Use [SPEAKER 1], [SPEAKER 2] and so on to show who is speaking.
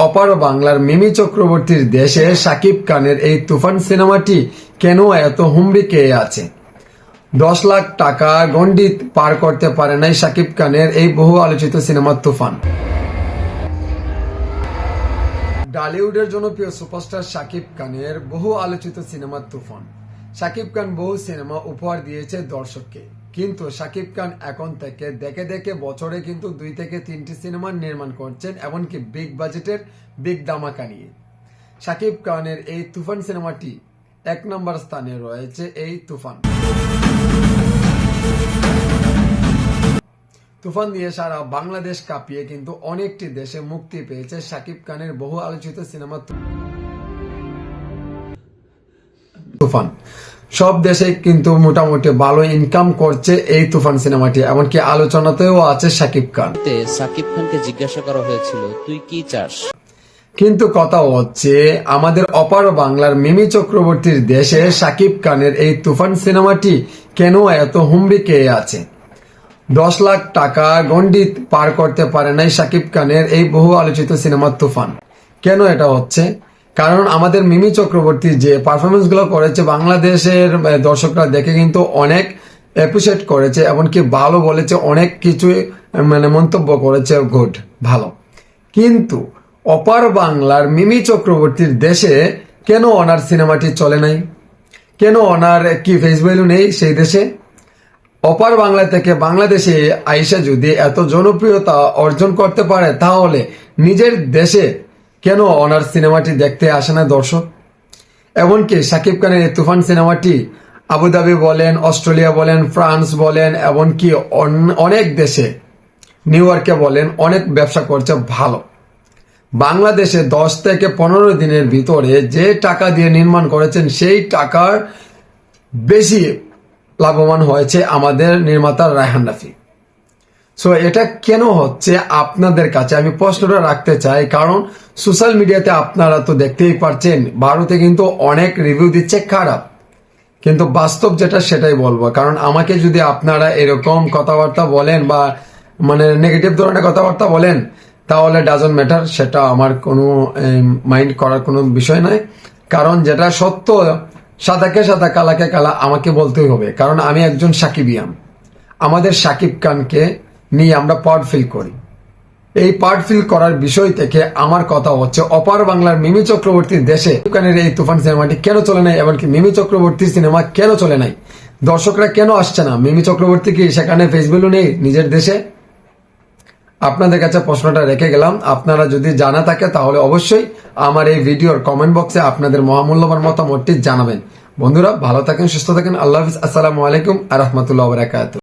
[SPEAKER 1] অপার বাংলার মিমি চক্রবর্তীর দেশে শাকিব খানের এই তুফান সিনেমাটি কেন এত হুমড়ি খেয়ে আছে? 10 লাখ টাকা গণ্ডি পার করতে পারে নাই শাকিব খানের এই বহু আলোচিত সিনেমা তুফান। টলিউডের জনপ্রিয় সুপারস্টার শাকিব খানের বহু আলোচিত সিনেমা তুফান। শাকিব খান বহু সিনেমা উপহার দিয়েছে দর্শককে, কিন্তু শাকিব খান এখন থেকে দেখে দেখে বছরে কিন্তু 2 থেকে 3টি সিনেমা নির্মাণ করছেন, এমনকি বিগ বাজেটের বিগ ধামাকা নিয়ে। শাকিব খানের এই তুফান সিনেমাটি 1 নম্বর স্থানে রয়েছে। এই তুফান দিয়ে সারা বাংলাদেশ কাঁপিয়ে কিন্তু অনেকটি দেশে মুক্তি পেয়েছে শাকিব খানের বহু আলোচিত সিনেমা তুফান। সব দেশে কিন্তু মোটামুটি ভালো ইনকাম করছে এই তুফান সিনেমাটি, এমনকি আলোচনাতেও আছে শাকিব খান।
[SPEAKER 2] শাকিব খানকে জিজ্ঞাসা করা হয়েছিল তুই কি চাস,
[SPEAKER 1] কিন্তু কথা হচ্ছে আমাদের অপার বাংলার মিমি চক্রবর্তীর দেশে শাকিব খানের এই তুফান সিনেমাটি কেন এত হুমড়ি খেয়ে আছে? 10 লাখ টাকা গণ্ডি পার করতে পারে নাই শাকিব খানের এই বহু আলোচিত সিনেমা তুফান। কেন এটা হচ্ছে? কারণ আমাদের মিমি চক্রবর্তী যে পারফরমেন্স গুলো করেছে বাংলাদেশের দর্শকরা দেখে কিন্তু অনেক অ্যাপ্রিসিয়েট করেছে, এমনকি ভালো বলেছে, অনেক কিছু মন্তব্য করেছে, গুড, ভালো। কিন্তু অপার বাংলার মিমি চক্রবর্তীর দেশে কেন ওনার সিনেমাটি চলে নাই? কেন ওনার কি ফেস ভ্যালু নেই সেই দেশে? অপার বাংলা থেকে বাংলাদেশে আইসা যদি এত জনপ্রিয়তা অর্জন করতে পারে, তাহলে নিজের দেশে কেন ওনার সিনেমাটি দেখতে আসে না দর্শক? এমনকি শাকিব খানের এই তুফান সিনেমাটি আবুধাবি বলেন, অস্ট্রেলিয়া বলেন, ফ্রান্স বলেন, এমনকি অনেক দেশে, নিউ ইয়র্কে বলেন, অনেক ব্যবসা করছে ভালো। বাংলাদেশে 10 থেকে 15 দিনের ভিতরে যে টাকা দিয়ে নির্মাণ করেছেন সেই টাকার বেশি লাভবান হয়েছে আমাদের নির্মাতা রায়হান রাফি। সো এটা কেন হচ্ছে আপনাদের কাছে আমি প্রশ্নটা রাখতে চাই, কারণ সোশ্যাল মিডিয়াতে আপনারা তো দেখতেই পারছেন ভারতে কিন্তু অনেক রিভিউ দিচ্ছে খারাপ, কিন্তু বাস্তব যেটা সেটাই বলবো। কারণ আমাকে যদি আপনারা এরকম কথাবার্তা বলেন বা নেগেটিভ ধরনের কথাবার্তা বলেন, তাহলে ডাজন্ট ম্যাটার, সেটা আমার কোনো মাইন্ড করার কোনো বিষয় নয়। কারণ যেটা সত্য, সাদাকে সাদা কালাকে কালা আমাকে বলতেই হবে, কারণ আমি একজন সাকিবিয়ান। আমাদের শাকিব খানকে নিয়ে আমরা পার্ট ফিল করি। এই পার্ট ফিল করার বিষয় থেকে আমার কথা হচ্ছে অপার বাংলার মিমি চক্রবর্তীর দেশে শাকিব খানের এই তুফান সিনেমাটি কেন চলে নাই, এমনকি মিমি চক্রবর্তীর সিনেমা কেন চলে নাই? দর্শকরা কেন আসছে না? মিমি চক্রবর্তী কি সেখানে ফেস ভ্যালু নেই নিজের দেশে? আপনাদের কাছে প্রশ্নটা রেখে গেলাম। আপনারা যদি জানা থাকে তাহলে অবশ্যই আমার এই ভিডিওর কমেন্ট বক্সে আপনাদের মহামূল্যবান মতামতটি জানাবেন। বন্ধুরা ভালো থাকেন, সুস্থ থাকেন, আল্লাহ হাফিজ, আসসালামু আলাইকুম ওয়া রাহমাতুল্লাহি ওয়া বারাকাতুহু।